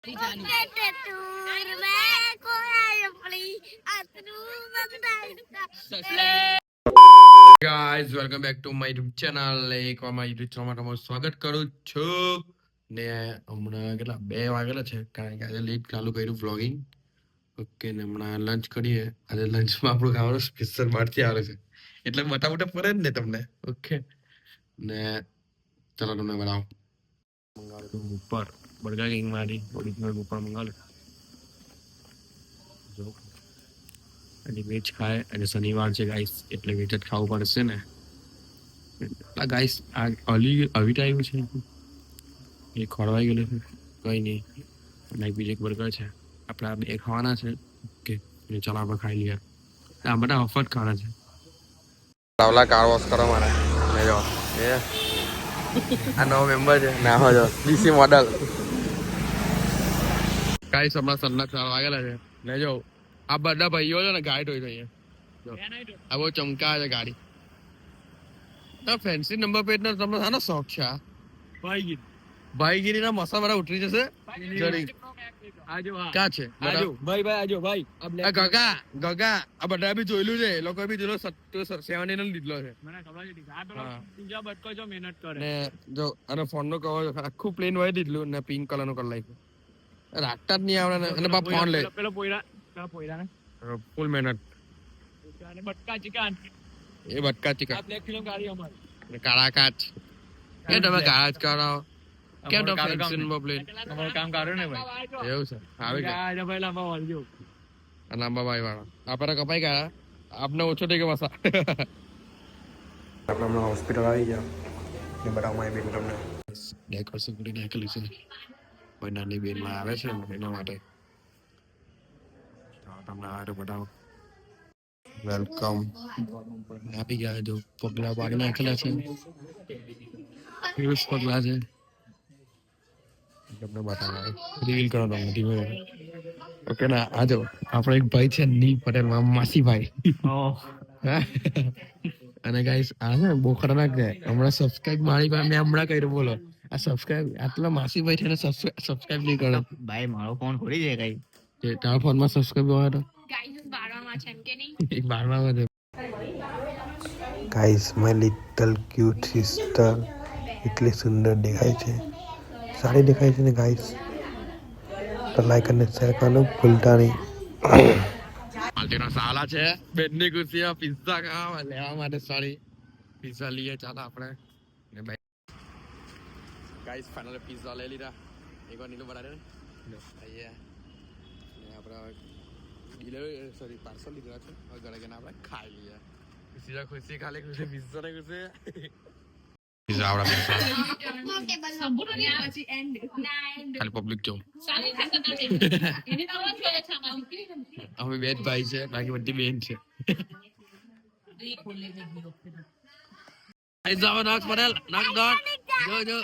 Guys welcome back to my YouTube channel. એકવાર મારા YouTube ચેનલમાં તમારું સ્વાગત કરું છું. ને હમણાં કેટલા 2 વાગેલા છે, કારણ કે આજે લેટ ચાલુ કર્યું વ્લોગિંગ. ઓકે, ને હમણાં લંચ કરીએ. આજે લંચમાં આપણું ખાવાનું સ્પેશિયલ બહારથી આવે છે, એટલે મોટા પડે જ ને તમને. ઓકે, ને ચલો તમને બનાવો મંગાવ્યું ઉપર બર્ગર કિંગ માંથી ઓરિજિનલ ઉપર મંગાવ્યું. જો અને વેજ ખાય, અને શનિવાર છે ગાઈસ, એટલે વેજ જ ખાવું પડશે ને. ગાઈસ આ આવી ટાઈમ છે એ ખોરવાઈ ગયેલું છે, કઈ નહીં. અને બીજું એક બર્ગર છે, આપણે આ 2 ખાવાના છે. ઓકે, ચાલો આપણે ખાઈ લઈએ. આ બધા ઓફર ખાવાના છે. રાવલા કાર વોશ કરો મારે લેજો. એ આ નવો મેમ્બર છે ના હોજો ડીસી મોડલ. ગાઈસ હમણાં સન્ના 4 વાગેલા છે. લેજો આ બધા ભાઈઓ છે ને, ગાઈડ હોય છે અહીંયા. આ બહુ ચમકા છે ગાડી. ફેન્સી નંબર પ્લેટ નો તમને શાનો શોખ છે? ભાઈગીરી ના મસા વાળા ઉતરી જશે. ક્યાં છે ગગા? આ બધા બી જોયેલું છે, એ લોકો બી જોયેલું 70 લીધલો છે. ને જો અને ફોન નો કવર આખું પ્લેન હોય દીધલું ને પિંક કલર નું કરી નાખ્યું. રાખતા જ નહીં આવડે ને. અને બાપ ફોન લે ફૂલ મહેનત. એ બટકા ચિકન કાળા કાચ કેમ તમે કાળા જ કરાવો? કેમ તમે ફેન્સી નંબર પ્લેટ કામ કરો ને ભાઈ? એવું છે, આવે કે લાંબા ભાઈ વાળા આપણે કપાઈ ગયા. આપને ઓછો થઈ ગયો મસા. આપણે હમણાં હોસ્પિટલ આવી ગયા. ને બતાવું મારી બેન તમને ડેકોરેશન કરીને નાખેલું છે. કોઈ નાની બેન માં આવે છે એના માટે તમને આ બતાવો. વેલકમ. આપી ગયા. જો પગલા પાડી નાખેલા છે, પગલા છે. તમને બતાવો, રિવીલ કરો તમને ધીમે. ઓકે ના, આ જો આપણો એક ભાઈ છે ની પટેલ, માસી ભાઈ. અને ગાઈસ આ છે બહુ ખતરનાક છે. હમણાં સબસ્ક્રાઇબ મારી પાસે મેં હમણાં કર્યું. બોલો, આ સબસ્ક્રાઇબ આટલા માસી ભાઈ છે ને સબસ્ક્રાઇબ નહીં કરે ભાઈ. મારો ફોન ખોલી જાય કઈ જે તારા ફોનમાં સબસ્ક્રાઇબ હોય તો guys my little cute sister એટલી સુંદર દેખાય છે, સારી દેખાય છે ને ગાઈસ. તો લાઈક અને શેર કરવાનું ભૂલતા નહીં. પાર્ટીનો સાલા છે બેનની ખુશીમાં પિઝા ખાવા લેવા માટે. સોરી, પિઝા લઈએ ચાલો આપણે. ને ભાઈ ગાઈસ ફાઇનલ પિઝા લઈ લીધા. એકવાર નીલો બનાવે ને આપણે ડિલિવરી સોરી પાર્સલ લીધા છે. હવે ઘરે જઈને આપણે ખાઈ લઈએ. ખુશી ખુશી ખાલી ખુશી પિઝા ને ખુશી પિઝા આવડા ખાલી પબ્લિક જો અમે બે જ ભાઈ છે, બાકી બધી બેન છે. નાખ પટેલ નાખ દોડ જો જો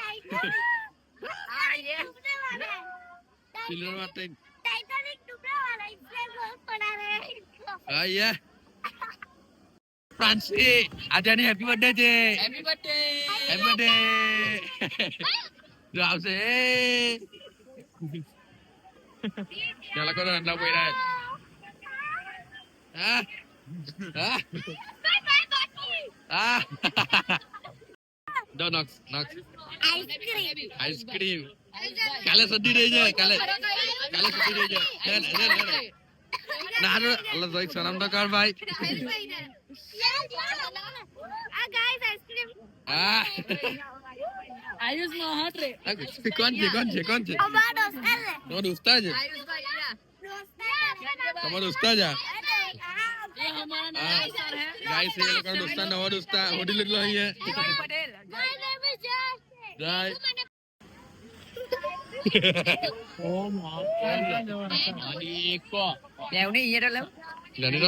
ફ્રાન્સી આજાની હેપી બર્થડે છે. હેપી બર્થડે હેપી બર્થડે જો આવશે. ચાલો કરો અંડા પોઈરા. હા હા હા દો નોક્સ નોક્સ આઈસ્ક્રીમ કાલે સદી રહી જાય. કાલે સદી રહી જાય. ના અલ્લાહ જોઈ સલામ તો કર ભાઈ. આયુષ નો હાથ રે. કોણ છે? તમારો ઉસ્તાદ છે. તમારો ઉસ્તાદ છે. ગાઈસ એ લોકો દોસ્તા નવો દોસ્તા હોડી લીધો અહીંયા. જય ઓ માની કો લેવની યે લે લેની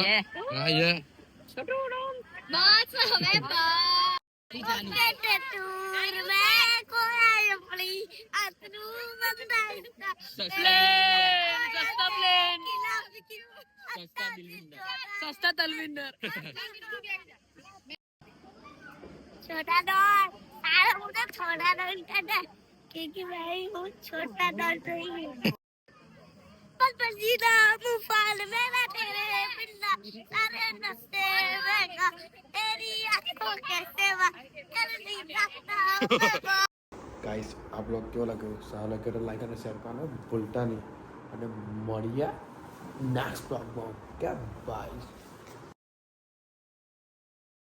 હા યે બસ હવે सस्ता तलविंदर छोटा डॉट मुझे छोटा डॉट क्योंकि भाई वो छोटा डॉट नहीं है. पल पर जीना मुफाल मेरा तेरे बिना सारे नशे रहेगा तेरी आंखों के सिवा कर नहीं सकता मैं ગાઈસ આ બ્લોગ કેવો લાગ્યો સારો લાગ્યો તો લાઈક અને શેર કરવાનું ભૂલતા નહીં અને મળીએ નેક્સ્ટ બ્લોગમાં કે બાય